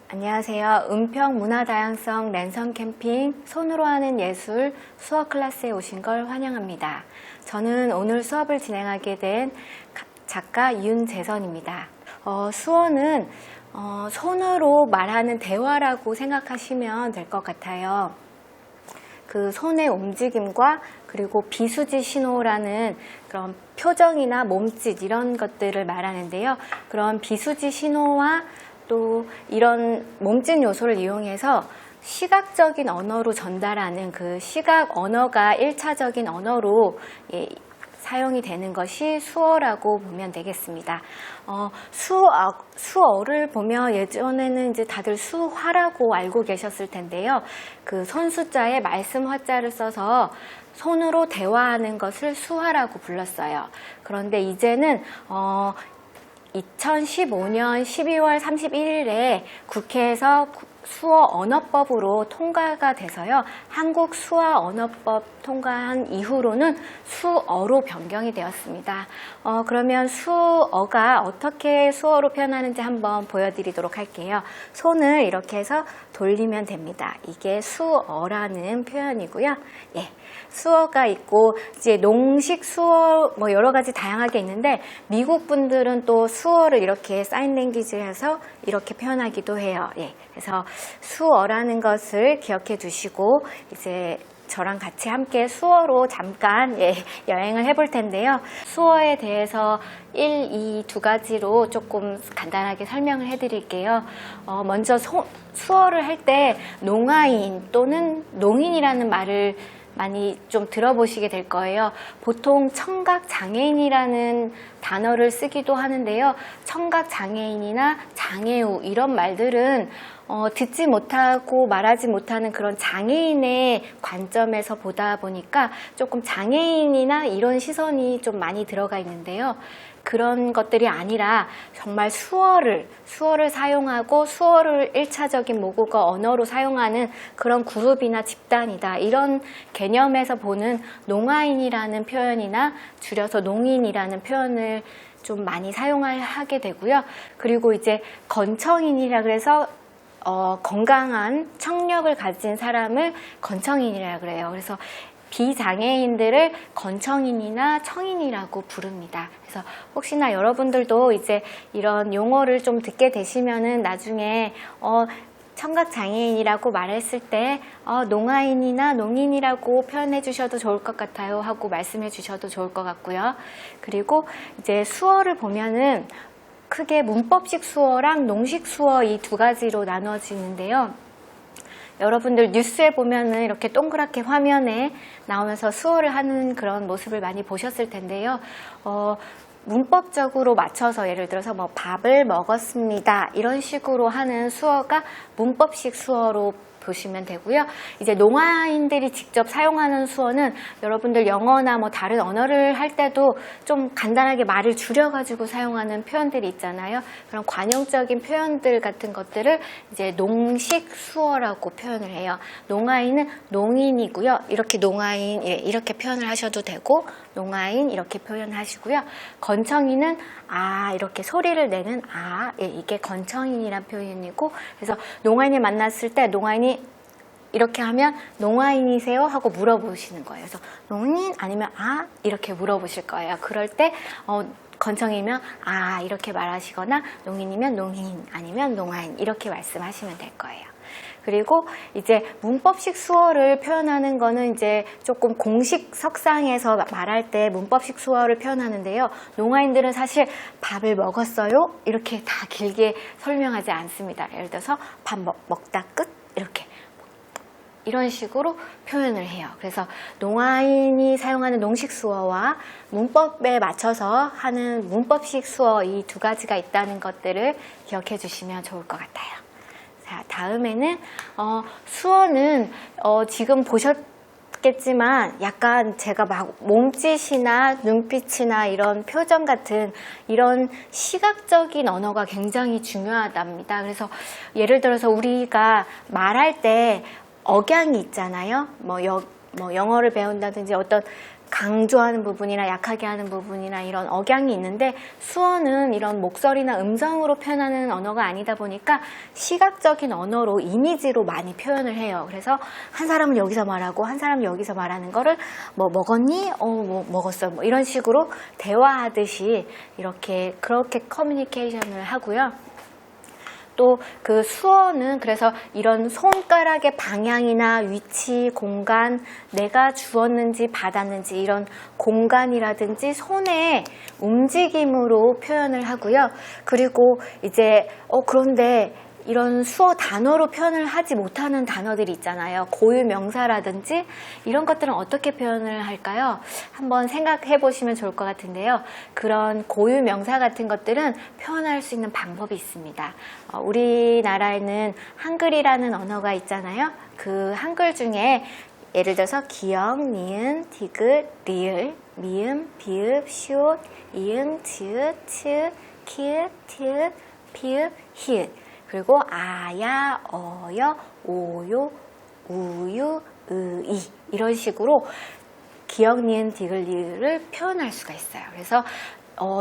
안녕하세요. 은평 문화다양성 랜선 캠핑 손으로 하는 예술 수업 클래스에 오신 걸 환영합니다. 저는 오늘 수업을 진행하게 된 작가 윤재선입니다. 수어는 손으로 말하는 대화라고 생각하시면 될 것 같아요. 그 손의 움직임과 그리고 비수지 신호라는 그런 표정이나 몸짓 이런 것들을 말하는데요. 그런 비수지 신호와 또 이런 몸짓 요소를 이용해서 시각적인 언어로 전달하는 그 시각 언어가 1차적인 언어로 사용이 되는 것이 수어라고 보면 되겠습니다. 수어를 보면 예전에는 이제 다들 수화라고 알고 계셨을 텐데요. 그 손수자에 말씀 화자를 써서 손으로 대화하는 것을 수화라고 불렀어요. 그런데 이제는 2015년 12월 31일에 국회에서 수어 언어법으로 통과가 돼서요. 한국 수어 언어법 통과한 이후로는 수어로 변경이 되었습니다. 그러면 수어가 어떻게 수어로 표현하는지 한번 보여드리도록 할게요. 손을 이렇게 해서 돌리면 됩니다. 이게 수어라는 표현이고요. 수어가 있고 이제 농식 수어 뭐 여러 가지 다양하게 있는데 미국 분들은 또 수어를 이렇게 사인 랭귀지에서 이렇게 표현하기도 해요. 그래서 수어라는 것을 기억해 두시고 이제 저랑 같이 함께 수어로 잠깐 여행을 해볼 텐데요. 수어에 대해서 1, 2 두 가지로 조금 간단하게 설명을 해드릴게요. 먼저 수어를 할 때 농아인 또는 농인이라는 말을 많이 좀 들어보시게 될 거예요. 보통 청각장애인이라는 단어를 쓰기도 하는데요. 청각장애인이나 장애우 이런 말들은 듣지 못하고 말하지 못하는 그런 장애인의 관점에서 보다 보니까 조금 장애인이나 이런 시선이 좀 많이 들어가 있는데요. 그런 것들이 아니라 정말 수어를 사용하고 수어를 1차적인 모국어 언어로 사용하는 그런 그룹이나 집단이다. 이런 개념에서 보는 농아인이라는 표현이나 줄여서 농인이라는 표현을 좀 많이 사용하게 되고요. 그리고 이제 건청인이라 그래서 건강한 청력을 가진 사람을 건청인이라 그래요. 그래서 비장애인들을 건청인이나 청인이라고 부릅니다. 그래서 혹시나 여러분들도 이제 이런 용어를 좀 듣게 되시면은 나중에 청각장애인이라고 말했을 때 농아인이나 농인이라고 표현해 주셔도 좋을 것 같아요 하고 말씀해 주셔도 좋을 것 같고요. 그리고 이제 수어를 보면은 크게 문법식 수어랑 농식 수어 이 두 가지로 나눠지는데요. 여러분들 뉴스에 보면은 이렇게 동그랗게 화면에 나오면서 수어를 하는 그런 모습을 많이 보셨을 텐데요. 문법적으로 맞춰서 예를 들어서 뭐 밥을 먹었습니다. 이런 식으로 하는 수어가 문법식 수어로 보시면 되고요. 이제 농아인들이 직접 사용하는 수어는 여러분들 영어나 뭐 다른 언어를 할 때도 좀 간단하게 말을 줄여가지고 사용하는 표현들이 있잖아요. 그런 관용적인 표현들 같은 것들을 이제 농식 수어라고 표현을 해요. 농아인은 농인이고요. 이렇게 농아인 이렇게 표현을 하셔도 되고 농아인 이렇게 표현하시고요. 건청인은 이렇게 소리를 내는 이게 건청인이란 표현이고 그래서 농아인을 만났을 때 농아인이 이렇게 하면 농아인이세요? 하고 물어보시는 거예요. 그래서 농인 아니면 이렇게 물어보실 거예요. 그럴 때 건청이면 이렇게 말하시거나 농인이면 농인 아니면 농아인 이렇게 말씀하시면 될 거예요. 그리고 이제 문법식 수어를 표현하는 거는 이제 조금 공식 석상에서 말할 때 문법식 수어를 표현하는데요. 농아인들은 사실 밥을 먹었어요? 이렇게 다 길게 설명하지 않습니다. 예를 들어서 밥 먹다 끝 이렇게 이런 식으로 표현을 해요. 그래서 농아인이 사용하는 농식 수어와 문법에 맞춰서 하는 문법식 수어 이 두 가지가 있다는 것들을 기억해 주시면 좋을 것 같아요. 자, 다음에는 수어는 지금 보셨겠지만 약간 제가 막 몸짓이나 눈빛이나 이런 표정 같은 이런 시각적인 언어가 굉장히 중요하답니다. 그래서 예를 들어서 우리가 말할 때 억양이 있잖아요. 뭐 영어를 배운다든지 어떤 강조하는 부분이나 약하게 하는 부분이나 이런 억양이 있는데 수어는 이런 목소리나 음성으로 표현하는 언어가 아니다 보니까 시각적인 언어로 이미지로 많이 표현을 해요. 그래서 한 사람은 여기서 말하고 한 사람은 여기서 말하는 거를 뭐 먹었니? 뭐 먹었어. 뭐 이런 식으로 대화하듯이 이렇게 그렇게 커뮤니케이션을 하고요. 또 그 수어는 그래서 이런 손가락의 방향이나 위치, 공간, 내가 주었는지 받았는지 이런 공간이라든지 손의 움직임으로 표현을 하고요. 그리고 이제 그런데 이런 수어 단어로 표현을 하지 못하는 단어들이 있잖아요. 고유 명사라든지 이런 것들은 어떻게 표현을 할까요? 한번 생각해 보시면 좋을 것 같은데요. 그런 고유 명사 같은 것들은 표현할 수 있는 방법이 있습니다. 우리나라에는 한글이라는 언어가 있잖아요. 그 한글 중에 예를 들어서 기역, 니은, 디귿, 리을, 미음, 비읍, 시옷, 이음, 지읒, 치읒, 키읔, 티읒, 피읒, 히읗 그리고 아야, 어여, 오요, 우유, 의이 이런 식으로 기역, 니은, 디귿, 리을을 표현할 수가 있어요. 그래서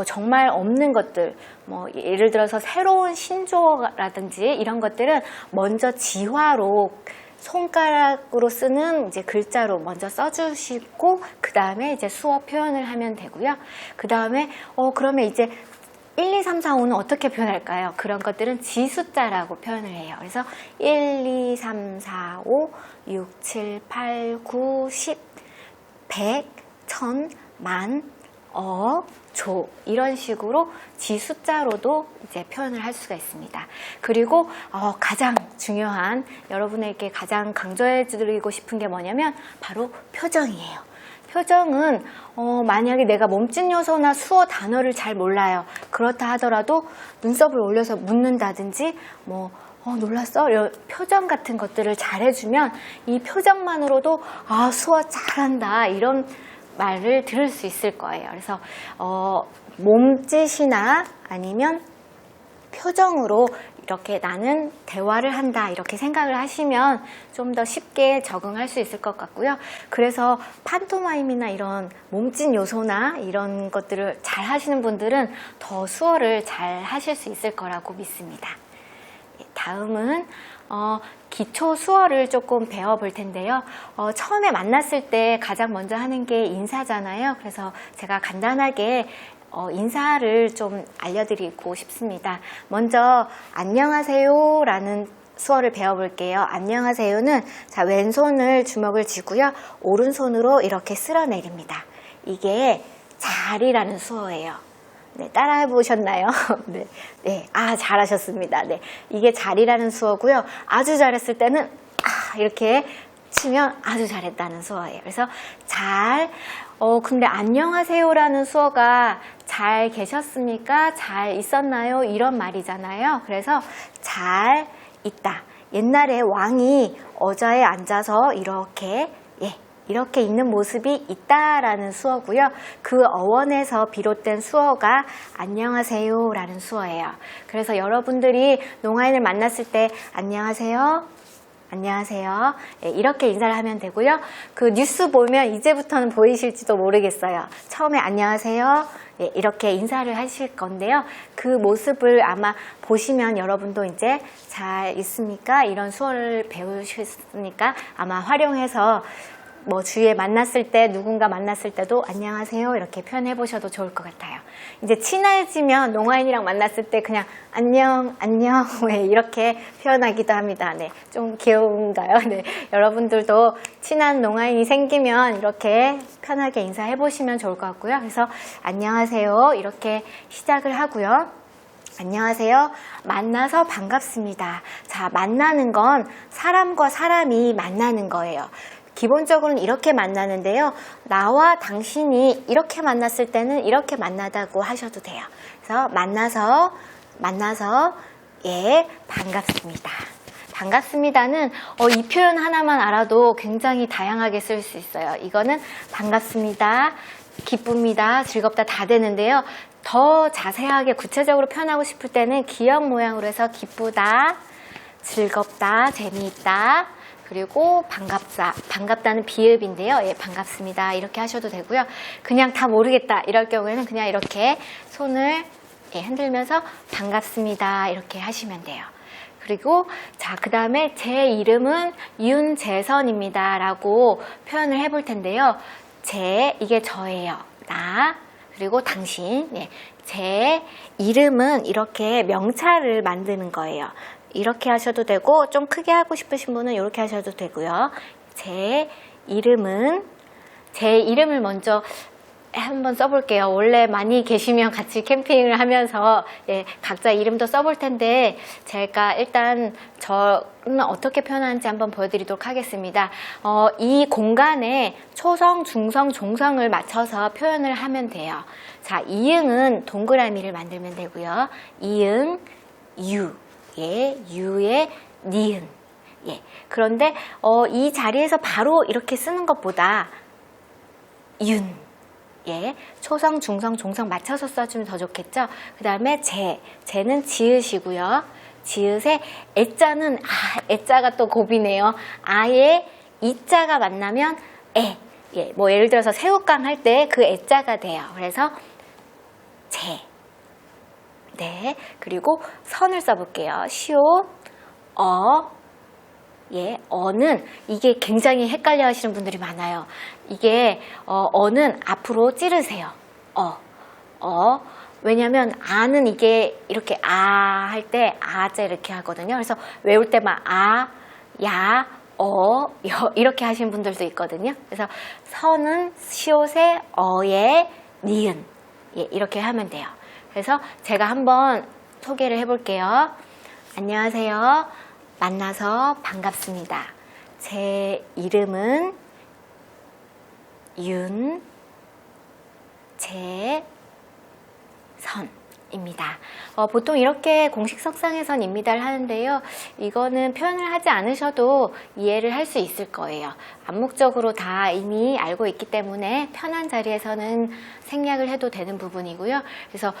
정말 없는 것들, 뭐 예를 들어서 새로운 신조어라든지 이런 것들은 먼저 지화로 손가락으로 쓰는 이제 글자로 먼저 써주시고 그 다음에 이제 수어 표현을 하면 되고요. 그 다음에 그러면 이제 1, 2, 3, 4, 5는 어떻게 표현할까요? 그런 것들은 지숫자라고 표현을 해요. 그래서 1, 2, 3, 4, 5, 6, 7, 8, 9, 10, 100, 1000, 만, 조 이런 식으로 지숫자로도 이제 표현을 할 수가 있습니다. 그리고 가장 중요한 여러분에게 가장 강조해 드리고 싶은 게 뭐냐면 바로 표정이에요. 표정은 만약에 내가 몸짓 요소나 수어 단어를 잘 몰라요. 그렇다 하더라도 눈썹을 올려서 묻는다든지 뭐 놀랐어? 이런 표정 같은 것들을 잘 해주면 이 표정만으로도 수어 잘한다 이런 말을 들을 수 있을 거예요. 그래서 몸짓이나 아니면 표정으로 이렇게 나는 대화를 한다 이렇게 생각을 하시면 좀 더 쉽게 적응할 수 있을 것 같고요. 그래서 판토마임이나 이런 몸짓 요소나 이런 것들을 잘 하시는 분들은 더 수어를 잘 하실 수 있을 거라고 믿습니다. 다음은 기초 수어를 조금 배워볼 텐데요. 처음에 만났을 때 가장 먼저 하는 게 인사잖아요. 그래서 제가 간단하게 인사를 좀 알려드리고 싶습니다. 먼저 안녕하세요 라는 수어를 배워볼게요. 안녕하세요는 자 왼손을 주먹을 쥐고요. 오른손으로 이렇게 쓸어내립니다. 이게 잘이라는 수어예요. 네, 따라해 보셨나요? 네, 잘하셨습니다. 네, 이게 잘이라는 수어고요. 아주 잘했을 때는 이렇게 치면 아주 잘했다는 수어예요. 그래서 잘, 근데 안녕하세요라는 수어가 잘 계셨습니까? 잘 있었나요? 이런 말이잖아요. 그래서 잘 있다. 옛날에 왕이 의자에 앉아서 이렇게 이렇게 있는 모습이 있다라는 수어고요. 그 어원에서 비롯된 수어가 안녕하세요 라는 수어예요. 그래서 여러분들이 농아인을 만났을 때 안녕하세요. 안녕하세요. 이렇게 인사를 하면 되고요. 그 뉴스 보면 이제부터는 보이실지도 모르겠어요. 처음에 안녕하세요. 이렇게 인사를 하실 건데요. 그 모습을 아마 보시면 여러분도 이제 잘 있습니까? 이런 수어를 배우셨으니까 아마 활용해서 뭐 주위에 만났을 때 누군가 만났을 때도 안녕하세요 이렇게 표현해 보셔도 좋을 것 같아요. 이제 친해지면 농아인이랑 만났을 때 그냥 안녕 이렇게 표현하기도 합니다. 네, 좀 귀여운가요? 네, 여러분들도 친한 농아인이 생기면 이렇게 편하게 인사해 보시면 좋을 것 같고요. 그래서 안녕하세요 이렇게 시작을 하고요. 안녕하세요. 만나서 반갑습니다. 자, 만나는 건 사람과 사람이 만나는 거예요. 기본적으로는 이렇게 만나는데요. 나와 당신이 이렇게 만났을 때는 이렇게 만나다고 하셔도 돼요. 그래서 만나서 반갑습니다. 반갑습니다는 이 표현 하나만 알아도 굉장히 다양하게 쓸 수 있어요. 이거는 반갑습니다, 기쁩니다, 즐겁다 다 되는데요. 더 자세하게 구체적으로 표현하고 싶을 때는 기역 모양으로 해서 기쁘다, 즐겁다, 재미있다, 그리고 반갑다는 비읍인데요. 예, 반갑습니다. 이렇게 하셔도 되고요. 그냥 다 모르겠다 이럴 경우에는 그냥 이렇게 손을 흔들면서 반갑습니다. 이렇게 하시면 돼요. 그리고 자, 그 다음에 제 이름은 윤재선입니다 라고 표현을 해볼 텐데요. 이게 저예요. 나, 그리고 당신. 제 이름은 이렇게 명찰을 만드는 거예요. 이렇게 하셔도 되고 좀 크게 하고 싶으신 분은 이렇게 하셔도 되고요. 제 이름을 먼저 한번 써볼게요. 원래 많이 계시면 같이 캠핑을 하면서 각자 이름도 써볼 텐데 제가 일단 저는 어떻게 표현하는지 한번 보여드리도록 하겠습니다. 이 공간에 초성, 중성, 종성을 맞춰서 표현을 하면 돼요. 자, 이응은 동그라미를 만들면 되고요. 이응, 유, 유의 니은. 그런데 이 자리에서 바로 이렇게 쓰는 것보다 윤, 초성, 중성, 종성 맞춰서 써주면 더 좋겠죠. 그 다음에 제는 지읒이고요. 지읒에 애자는 애자가 또 곱이네요. 아에 이자가 만나면 뭐 예를 들어서 새우깡 할 때 그 애자가 돼요. 그래서 그리고 선을 써볼게요. 시옷, 어는 이게 굉장히 헷갈려 하시는 분들이 많아요. 이게 어는 앞으로 찌르세요. 왜냐면 아는 이게 이렇게 할 때 아자 이렇게 하거든요. 그래서 외울 때만 야, 여 이렇게 하시는 분들도 있거든요. 그래서 선은 시옷에 어에 니은 이렇게 하면 돼요. 그래서 제가 한번 소개를 해볼게요. 안녕하세요. 만나서 반갑습니다. 제 이름은 윤재선입니다. 보통 이렇게 공식 석상에선입니다를 하는데요. 이거는 표현을 하지 않으셔도 이해를 할 수 있을 거예요. 암묵적으로 다 이미 알고 있기 때문에 편한 자리에서는 생략을 해도 되는 부분이고요. 그래서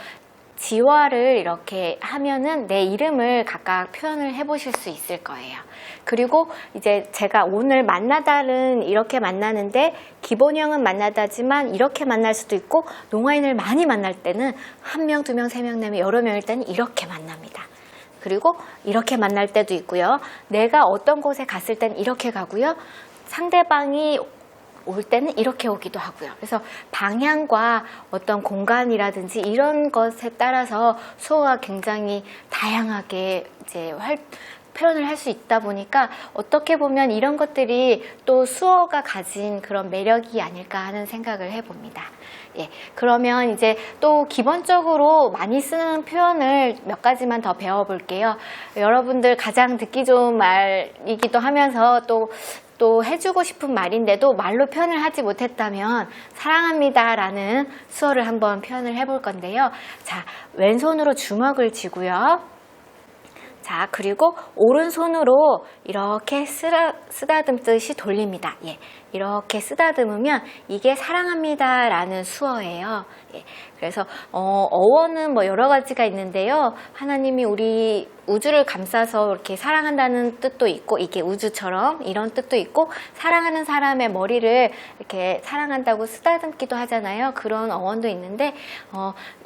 지화를 이렇게 하면은 내 이름을 각각 표현을 해보실 수 있을 거예요. 그리고 이제 제가 오늘 만나다는 이렇게 만나는데 기본형은 만나다지만 이렇게 만날 수도 있고 농아인을 많이 만날 때는 1명, 2명, 3명, 4명, 여러 명일 때는 이렇게 만납니다. 그리고 이렇게 만날 때도 있고요. 내가 어떤 곳에 갔을 때는 이렇게 가고요. 상대방이 올 때는 이렇게 오기도 하고요. 그래서 방향과 어떤 공간이라든지 이런 것에 따라서 수어가 굉장히 다양하게 이제 표현을 할 수 있다 보니까 어떻게 보면 이런 것들이 또 수어가 가진 그런 매력이 아닐까 하는 생각을 해봅니다. 그러면 이제 또 기본적으로 많이 쓰는 표현을 몇 가지만 더 배워볼게요. 여러분들 가장 듣기 좋은 말이기도 하면서 또 해주고 싶은 말인데도 말로 표현을 하지 못했다면 사랑합니다 라는 수어를 한번 표현을 해볼 건데요. 자, 왼손으로 주먹을 쥐고요. 자, 그리고 오른손으로 이렇게 쓰다듬듯이 돌립니다. 이렇게 쓰다듬으면 이게 사랑합니다 라는 수어예요. 그래서 어원은 뭐 여러 가지가 있는데요. 하나님이 우리 우주를 감싸서 이렇게 사랑한다는 뜻도 있고 이게 우주처럼 이런 뜻도 있고 사랑하는 사람의 머리를 이렇게 사랑한다고 쓰다듬기도 하잖아요. 그런 어원도 있는데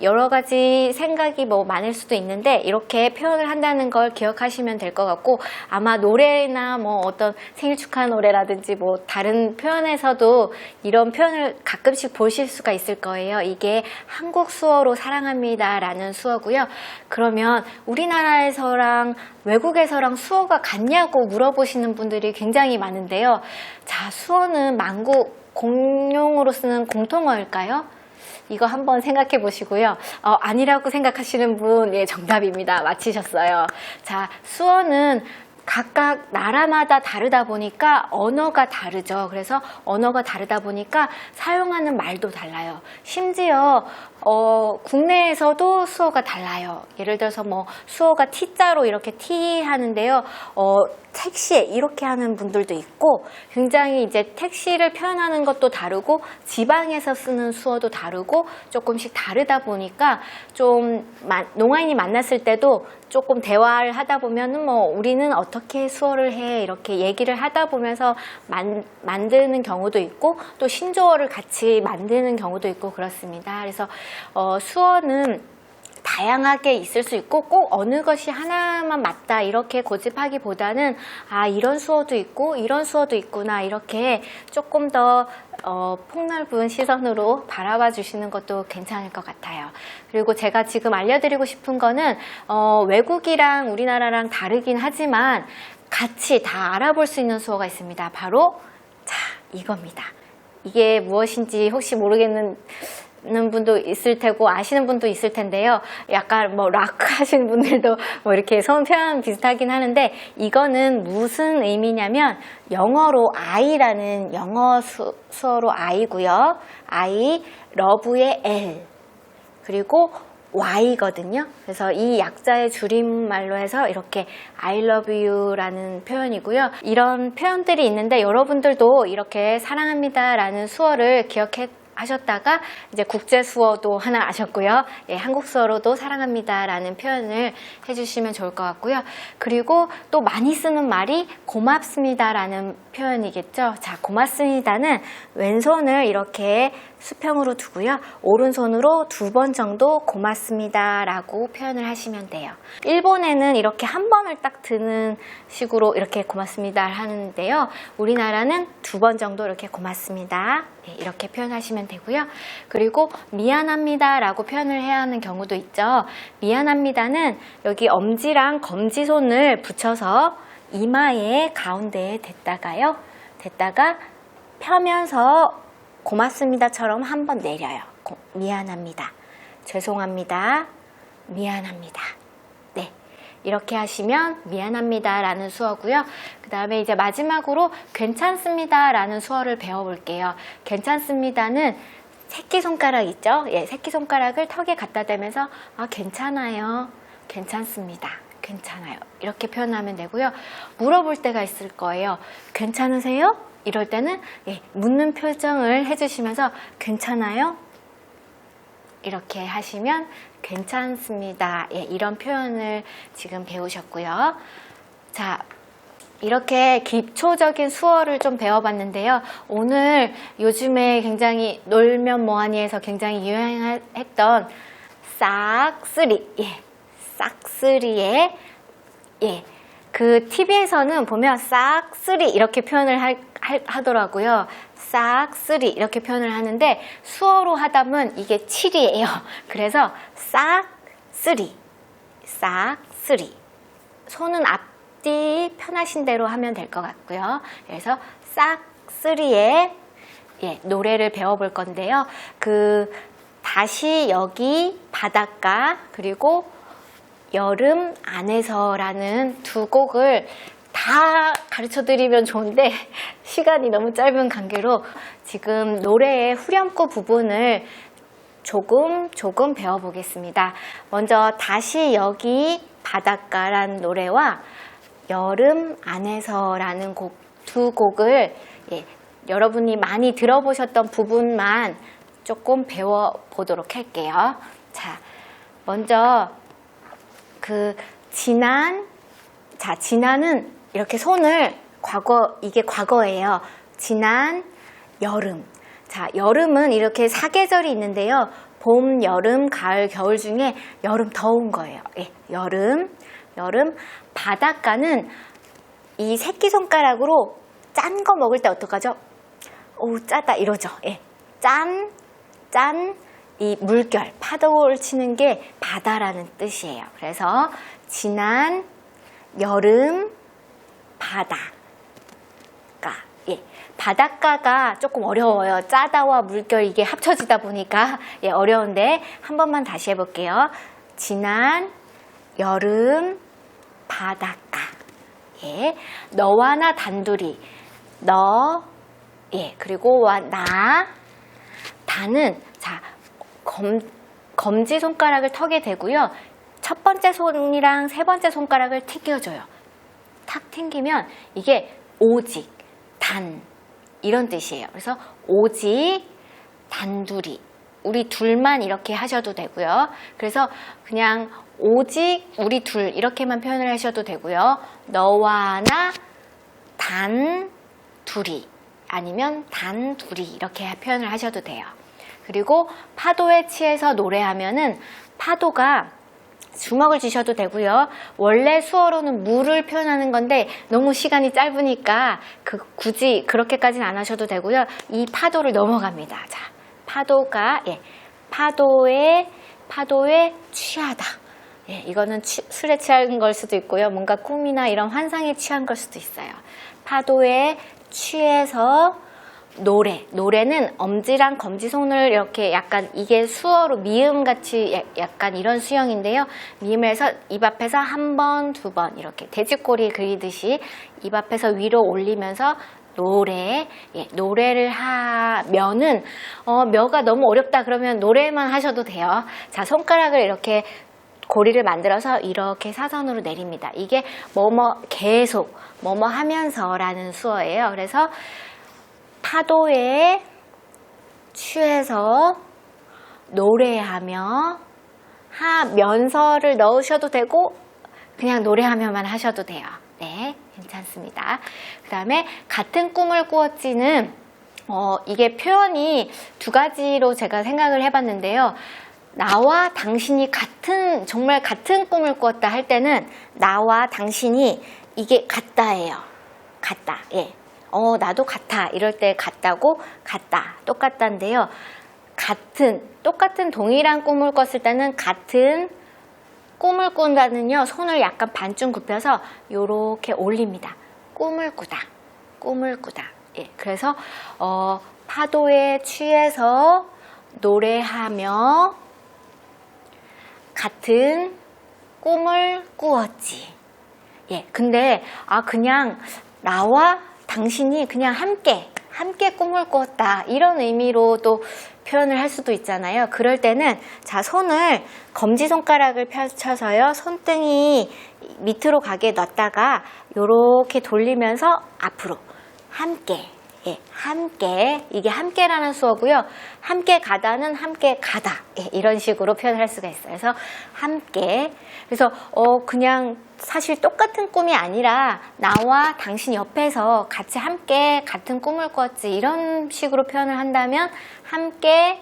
여러 가지 생각이 뭐 많을 수도 있는데 이렇게 표현을 한다는 걸 기억하시면 될 것 같고 아마 노래나 뭐 어떤 생일 축하 노래라든지 뭐 다른 표현에서도 이런 표현을 가끔씩 보실 수가 있을 거예요. 이게 한국 수어로 사랑합니다 라는 수어고요. 그러면 우리나라에서랑 외국에서랑 수어가 같냐고 물어보시는 분들이 굉장히 많은데요. 자, 수어는 만국 공용으로 쓰는 공통어일까요? 이거 한번 생각해 보시고요. 아니라고 생각하시는 분, 정답입니다. 맞히셨어요. 자, 수어는 각각 나라마다 다르다 보니까 언어가 다르죠. 그래서 언어가 다르다 보니까 사용하는 말도 달라요. 심지어 국내에서도 수어가 달라요. 예를 들어서 뭐 수어가 T자로 이렇게 T 하는데요. 택시에 이렇게 하는 분들도 있고 굉장히 이제 택시를 표현하는 것도 다르고 지방에서 쓰는 수어도 다르고 조금씩 다르다 보니까 좀 농아인이 만났을 때도 조금 대화를 하다 보면은 뭐 우리는 어떻게 수어를 해 이렇게 얘기를 하다 보면서 만드는 경우도 있고 또 신조어를 같이 만드는 경우도 있고 그렇습니다. 그래서 수어는 다양하게 있을 수 있고 꼭 어느 것이 하나만 맞다 이렇게 고집하기보다는 이런 수어도 있고 이런 수어도 있구나 이렇게 조금 더 폭넓은 시선으로 바라봐 주시는 것도 괜찮을 것 같아요. 그리고 제가 지금 알려드리고 싶은 거는 외국이랑 우리나라랑 다르긴 하지만 같이 다 알아볼 수 있는 수어가 있습니다. 바로 이겁니다. 이게 무엇인지 혹시 모르겠는 분도 있을 테고 아시는 분도 있을 텐데요. 약간 뭐 락 하시는 분들도 뭐 이렇게 손 표현 비슷하긴 하는데 이거는 무슨 의미냐면 영어로 I라는 영어 수어로 I고요. I, 러브의 L 그리고 Y거든요. 그래서 이 약자의 줄임말로 해서 이렇게 I love you라는 표현이고요. 이런 표현들이 있는데 여러분들도 이렇게 사랑합니다 라는 수어를 하셨다가 이제 국제 수어도 하나 아셨고요. 예, 한국 수어로도 사랑합니다 라는 표현을 해주시면 좋을 것 같고요. 그리고 또 많이 쓰는 말이 고맙습니다 라는 표현이겠죠. 자, 고맙습니다는 왼손을 이렇게 수평으로 두고요. 오른손으로 2번 정도 고맙습니다 라고 표현을 하시면 돼요. 일본에는 이렇게 한 번을 딱 드는 식으로 이렇게 고맙습니다 하는데요. 우리나라는 2번 정도 이렇게 고맙습니다. 네, 이렇게 표현하시면 되고요. 그리고 미안합니다 라고 표현을 해야 하는 경우도 있죠. 미안합니다는 여기 엄지랑 검지손을 붙여서 이마의 가운데에 댔다가 펴면서 고맙습니다처럼 한번 내려요. 미안합니다. 죄송합니다. 미안합니다. 네. 이렇게 하시면 미안합니다 라는 수어고요. 그 다음에 이제 마지막으로 괜찮습니다 라는 수어를 배워볼게요. 괜찮습니다는 새끼손가락 있죠? 예, 새끼손가락을 턱에 갖다 대면서 괜찮아요. 괜찮습니다. 괜찮아요. 이렇게 표현하면 되고요. 물어볼 때가 있을 거예요. 괜찮으세요? 이럴 때는 묻는 표정을 해주시면서 괜찮아요? 이렇게 하시면 괜찮습니다. 이런 표현을 지금 배우셨고요. 자, 이렇게 기초적인 수어를 좀 배워봤는데요. 오늘 요즘에 굉장히 놀면 뭐하니에서 굉장히 유행했던 싹쓸이, 싹쓸이의 그 TV에서는 보면 싹쓸이 이렇게 표현을 하더라고요. 싹쓸이 이렇게 표현을 하는데 수어로 하다면 이게 7이에요. 그래서 싹쓸이 손은 앞뒤 편하신 대로 하면 될 것 같고요. 그래서 싹쓸이의 노래를 배워볼 건데요. 다시 여기 바닷가 그리고 여름 안에서라는 두 곡을 다 가르쳐드리면 좋은데 시간이 너무 짧은 관계로 지금 노래의 후렴구 부분을 조금 배워보겠습니다. 먼저 다시 여기 바닷가라는 노래와 여름 안에서라는 두 곡을 여러분이 많이 들어보셨던 부분만 조금 배워보도록 할게요. 자, 먼저 지난은 이렇게 손을 이게 과거예요. 지난 여름. 자, 여름은 이렇게 사계절이 있는데요. 봄, 여름, 가을, 겨울 중에 여름 더운 거예요. 여름. 바닷가는 이 새끼손가락으로 짠 거 먹을 때 어떡하죠? 오, 짜다 이러죠. 짠. 이 물결, 파도를 치는 게 바다라는 뜻이에요. 그래서 지난 여름 바닷가. 바닷가가 조금 어려워요. 짜다와 물결 이게 합쳐지다 보니까 어려운데 한 번만 다시 해볼게요. 지난 여름 바닷가. 너와 나 단둘이. 너, 그리고 나, 다는 검지손가락을 턱에 대고요. 첫 번째 손이랑 세 번째 손가락을 튀겨줘요. 탁 튕기면 이게 오직, 단 이런 뜻이에요. 그래서 오직, 단둘이, 우리 둘만 이렇게 하셔도 되고요. 그래서 그냥 오직 우리 둘 이렇게만 표현을 하셔도 되고요. 너와 나 단 둘이 아니면 단 둘이 이렇게 표현을 하셔도 돼요. 그리고 파도에 취해서 노래하면은 파도가 주먹을 쥐셔도 되고요. 원래 수어로는 물을 표현하는 건데 너무 시간이 짧으니까 굳이 그렇게까지는 안 하셔도 되고요. 이 파도를 넘어갑니다. 자, 파도가 파도에 취하다. 이거는 술에 취한 걸 수도 있고요. 뭔가 꿈이나 이런 환상에 취한 걸 수도 있어요. 파도에 취해서 노래는 엄지랑 검지손을 이렇게 약간 이게 수어로 미음같이 약간 이런 수형인데요. 미음을 해서 입 앞에서 한 번, 두 번 이렇게 돼지꼬리 그리듯이 입 앞에서 위로 올리면서 노래를 하면은 며가 너무 어렵다 그러면 노래만 하셔도 돼요. 자, 손가락을 이렇게 고리를 만들어서 이렇게 사선으로 내립니다. 이게 계속 하면서 라는 수어예요. 그래서 파도에 취해서 노래하며 하면서를 넣으셔도 되고 그냥 노래하며만 하셔도 돼요. 네, 괜찮습니다. 그 다음에 같은 꿈을 꾸었지는 이게 표현이 두 가지로 제가 생각을 해봤는데요. 나와 당신이 정말 같은 꿈을 꾸었다 할 때는 나와 당신이 이게 같다예요. 같다. 예. 나도 같아. 이럴 때 같다고 같다. 똑같다인데요. 똑같은 동일한 꿈을 꿨을 때는 같은 꿈을 꾼다는요. 손을 약간 반쯤 굽혀서 요렇게 올립니다. 꿈을 꾸다. 예. 그래서 파도에 취해서 노래하며 같은 꿈을 꾸었지. 예. 근데 그냥 나와 당신이 그냥 함께 꿈을 꾸었다 이런 의미로도 표현을 할 수도 있잖아요. 그럴 때는 자, 손을 검지손가락을 펼쳐서요. 손등이 밑으로 가게 넣었다가 요렇게 돌리면서 앞으로 함께. 예, 함께. 이게 함께라는 수어고요. 함께 가다는 함께 가다. 예, 이런 식으로 표현할 수가 있어요. 그래서 함께. 그래서 그냥 사실 똑같은 꿈이 아니라 나와 당신 옆에서 같이 함께 같은 꿈을 꾸었지. 이런 식으로 표현을 한다면 함께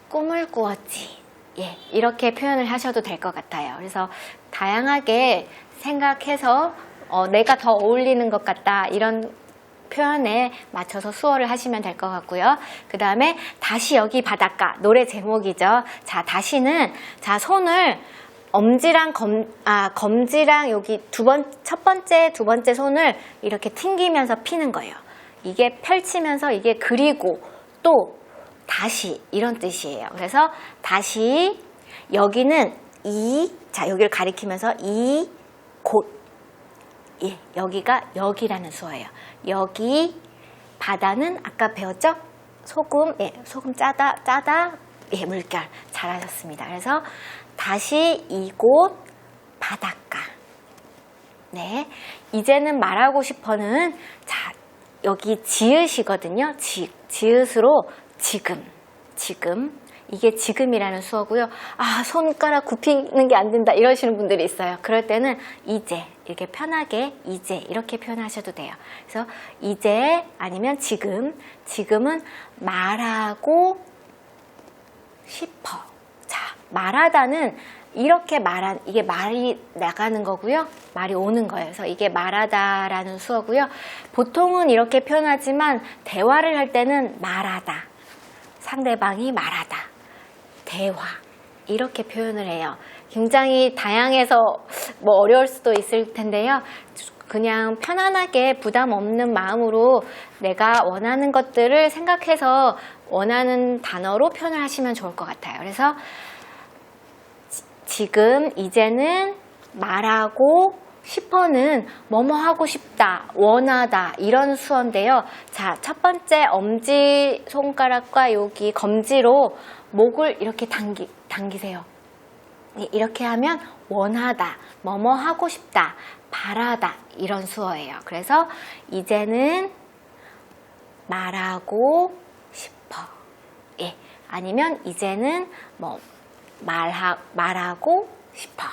꿈을 꾸었지. 예, 이렇게 표현을 하셔도 될 것 같아요. 그래서 다양하게 생각해서 내가 더 어울리는 것 같다. 이런 표현에 맞춰서 수어를 하시면 될 것 같고요. 그 다음에 다시 여기 바닷가 노래 제목이죠. 자, 다시는 손을 엄지랑 검지랑 여기 첫 번째, 두 번째 손을 이렇게 튕기면서 피는 거예요. 이게 펼치면서 이게 그리고 또 다시 이런 뜻이에요. 그래서 다시 여기는 자, 여기를 가리키면서 곳. 예, 여기가 여기라는 수어예요. 여기 바다는 아까 배웠죠? 소금 짜다. 예, 물결 잘하셨습니다. 그래서 다시 이곳 바닷가. 네, 이제는 말하고 싶어는 자, 여기 지읒이거든요. 지읒으로 지금 이게 지금이라는 수어고요. 손가락 굽히는 게 안 된다 이러시는 분들이 있어요. 그럴 때는 이제 이렇게 편하게 이제 이렇게 표현하셔도 돼요. 그래서 이제 아니면 지금은 말하고 싶어. 자, 말하다는 이렇게 이게 말이 나가는 거고요. 말이 오는 거예요. 그래서 이게 말하다라는 수어고요. 보통은 이렇게 표현하지만 대화를 할 때는 말하다. 상대방이 말하다. 대화. 이렇게 표현을 해요. 굉장히 다양해서 어려울 수도 있을 텐데요. 그냥 편안하게 부담 없는 마음으로 내가 원하는 것들을 생각해서 원하는 단어로 표현을 하시면 좋을 것 같아요. 그래서 지금, 이제는 말하고 싶어는 뭐뭐 하고 싶다, 원하다 이런 수어인데요. 자, 첫 번째 엄지 손가락과 여기 검지로 목을 이렇게 당기세요. 이렇게 하면 원하다, 뭐뭐 하고 싶다, 바라다 이런 수어예요. 그래서 이제는 말하고 싶어. 예. 아니면 이제는 뭐 말하고 싶어.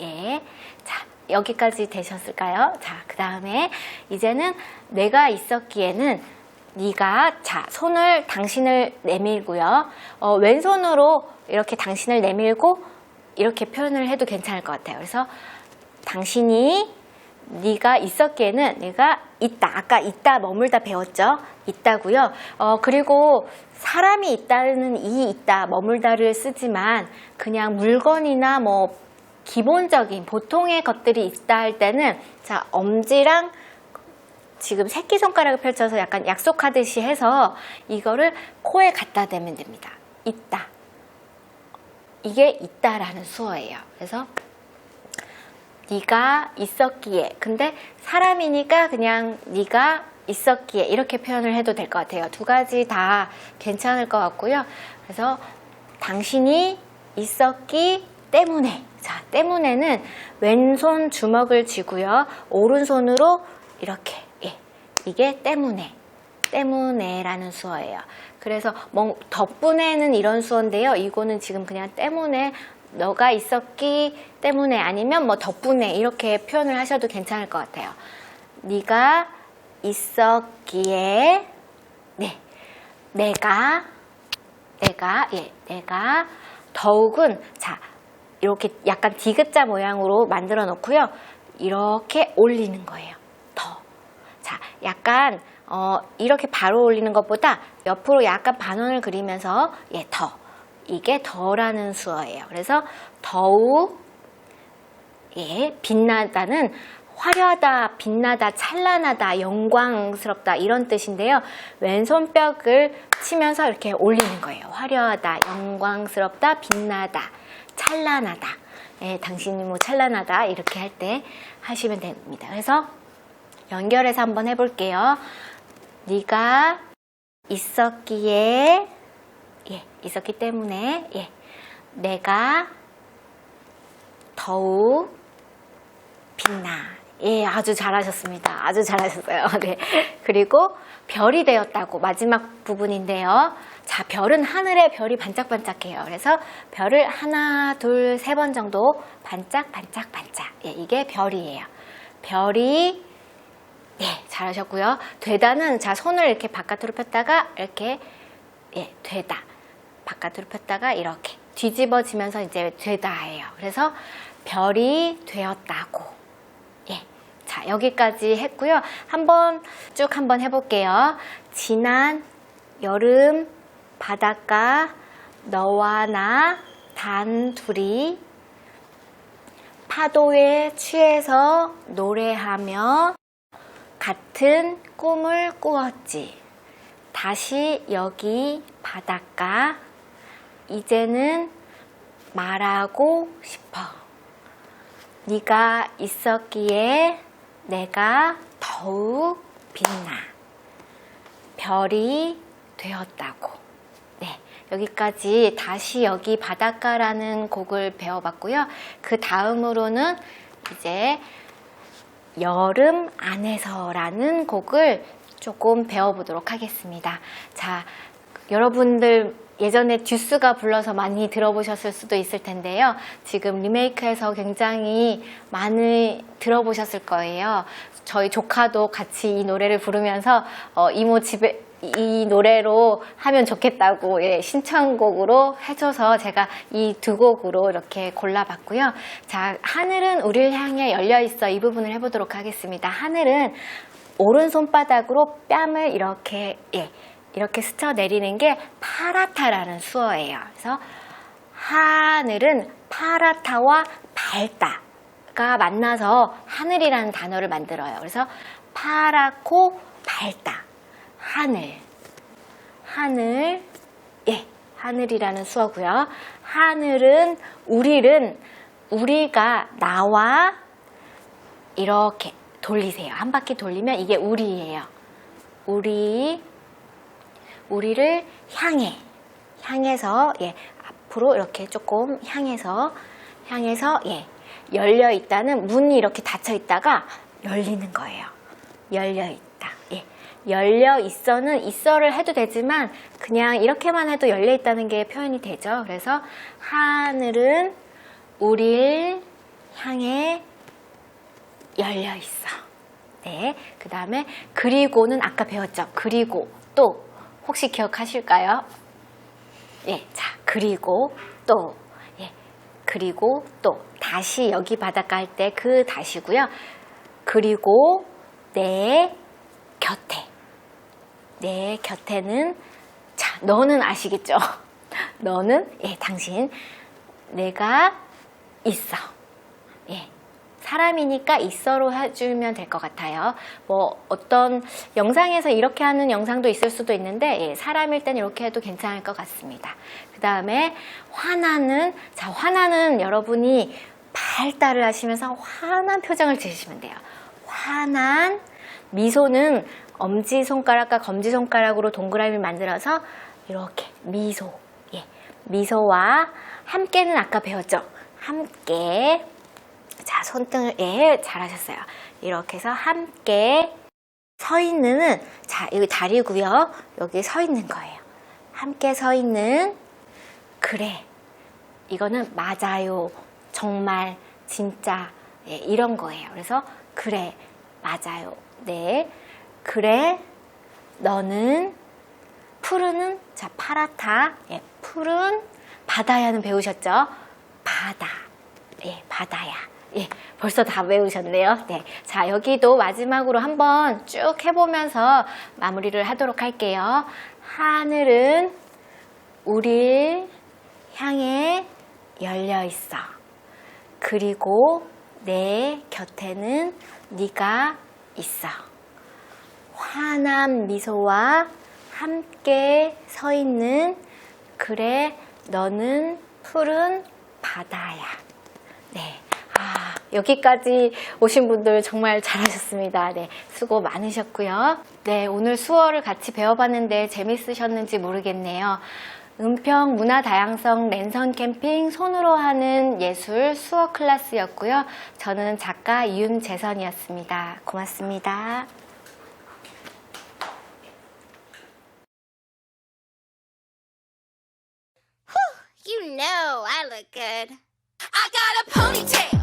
예. 자, 여기까지 되셨을까요? 자, 그 다음에 이제는 내가 있었기에는 네가, 자, 손을 당신을 내밀고요. 왼손으로 이렇게 당신을 내밀고 이렇게 표현을 해도 괜찮을 것 같아요. 그래서 당신이, 네가 있었기에는, 내가 있다. 아까 있다 머물다 배웠죠? 있다고요. 그리고 사람이 있다는 이 있다 머물다를 쓰지만 그냥 물건이나 뭐 기본적인 보통의 것들이 있다 할 때는, 자, 엄지랑 지금 새끼손가락을 펼쳐서 약간 약속하듯이 해서 이거를 코에 갖다 대면 됩니다. 있다. 이게 있다라는 수어예요. 그래서 네가 있었기에, 근데 사람이니까 그냥 네가 있었기에 이렇게 표현을 해도 될 것 같아요. 두 가지 다 괜찮을 것 같고요. 그래서 당신이 있었기 때문에, 자, 때문에는 왼손 주먹을 쥐고요. 오른손으로 이렇게, 예, 이게 때문에라는 수어예요. 그래서 뭐 덕분에는 이런 수어인데요. 이거는 지금 그냥 때문에, 너가 있었기 때문에, 아니면 뭐 덕분에 이렇게 표현을 하셔도 괜찮을 것 같아요. 네가 있었기에, 네, 내가 더욱은, 자, 이렇게 약간 디귿자 모양으로 만들어 놓고요. 이렇게 올리는 거예요. 더. 자, 약간 이렇게 바로 올리는 것보다 옆으로 약간 반원을 그리면서, 예, 더. 이게 더라는 수어예요. 그래서 더욱, 예, 빛나다는 화려하다, 빛나다, 찬란하다, 영광스럽다 이런 뜻인데요. 왼손뼉을 치면서 이렇게 올리는 거예요. 화려하다, 영광스럽다, 빛나다, 찬란하다. 예, 당신이 뭐 찬란하다 이렇게 할 때 하시면 됩니다. 그래서 연결해서 한번 해볼게요. 네가 있었기에, 예, 있었기 때문에, 예, 내가 더욱 빛나. 예, 아주 잘하셨습니다. 아주 잘하셨어요. 네. 그리고 별이 되었다고, 마지막 부분인데요. 자, 별은 하늘에 별이 반짝반짝해요. 그래서 별을 하나, 둘, 세 번 정도 반짝반짝반짝. 예, 이게 별이에요. 별이, 예, 잘하셨고요. 되다는, 자, 손을 이렇게 바깥으로 폈다가 이렇게, 예, 되다. 바깥으로 폈다가 이렇게 뒤집어지면서 이제 되다예요. 그래서 별이 되었다고. 예, 자, 여기까지 했고요. 쭉 한번 해볼게요. 지난 여름 바닷가 너와 나 단둘이 파도에 취해서 노래하며 같은 꿈을 꾸었지. 다시 여기 바닷가 이제는 말하고 싶어. 네가 있었기에 내가 더욱 빛나. 별이 되었다고. 네, 여기까지 다시 여기 바닷가라는 곡을 배워봤고요. 그 다음으로는 이제 여름 안에서라는 곡을 조금 배워보도록 하겠습니다. 자, 여러분들 예전에 듀스가 불러서 많이 들어보셨을 수도 있을 텐데요. 지금 리메이크해서 굉장히 많이 들어보셨을 거예요. 저희 조카도 같이 이 노래를 부르면서 이모 집에 이 노래로 하면 좋겠다고, 예, 신청곡으로 해줘서 제가 이 두 곡으로 이렇게 골라봤고요. 자, 하늘은 우리를 향해 열려있어, 이 부분을 해보도록 하겠습니다. 하늘은 오른손바닥으로 뺨을 이렇게, 예, 이렇게 스쳐내리는 게 파랗다라는 수어예요. 그래서 하늘은 파랗다와 밝다가 만나서 하늘이라는 단어를 만들어요. 그래서 파랗고 밝다. 하늘, 예, 하늘이라는 수어고요. 하늘은 우리가 나와 이렇게 돌리세요. 한 바퀴 돌리면 이게 우리예요. 우리를 향해서, 예, 앞으로 이렇게 조금 향해서, 예, 열려 있다는 문이 이렇게 닫혀 있다가 열리는 거예요. 열려 있다. 예. 열려 있어는 있어를 해도 되지만 그냥 이렇게만 해도 열려 있다는 게 표현이 되죠. 그래서 하늘은 우릴 향해 열려 있어. 네. 그 다음에 그리고는 아까 배웠죠. 그리고 또 혹시 기억하실까요? 예. 자, 그리고 또 예. 그리고 또 다시 여기 바닷가 할 때 그 다시고요. 그리고 내 곁에. 내 곁에는 자, 너는 아시겠죠? 너는 예, 당신 내가 있어. 예. 사람이니까 있어로 해주면 될 것 같아요. 뭐 어떤 영상에서 이렇게 하는 영상도 있을 수도 있는데 예, 사람일 땐 이렇게 해도 괜찮을 것 같습니다. 그 다음에 화나는 자 화나는 여러분이 발달을 하시면서 화난 표정을 지으시면 돼요. 화난 미소는 엄지손가락과 검지손가락으로 동그라미 만들어서 이렇게 미소 예, 미소와 함께는 아까 배웠죠. 함께 자 손등을 예 잘하셨어요. 이렇게 해서 함께 서 있는 자 여기 다리고요. 여기 서 있는 거예요. 함께 서 있는 그래 이거는 맞아요. 정말 진짜 예, 이런 거예요. 그래서 그래 맞아요. 네 그래 너는 푸르는 자 파랗다 예, 푸른 바다야는 배우셨죠? 바다 예 바다야 예 벌써 다 배우셨네요. 네 자 여기도 마지막으로 한번 쭉 해보면서 마무리를 하도록 할게요. 하늘은 우릴 향해 열려 있어. 그리고 내 곁에는 네가 있어. 환한 미소와 함께 서 있는 그래 너는 푸른 바다야. 네. 여기까지 오신 분들 정말 잘하셨습니다. 네, 수고 많으셨고요. 네, 오늘 수어를 같이 배워봤는데 재밌으셨는지 모르겠네요. 은평 문화 다양성 랜선 캠핑 손으로 하는 예술 수어 클래스였고요. 저는 작가 윤재선이었습니다. 고맙습니다. You know I look good. I got a ponytail.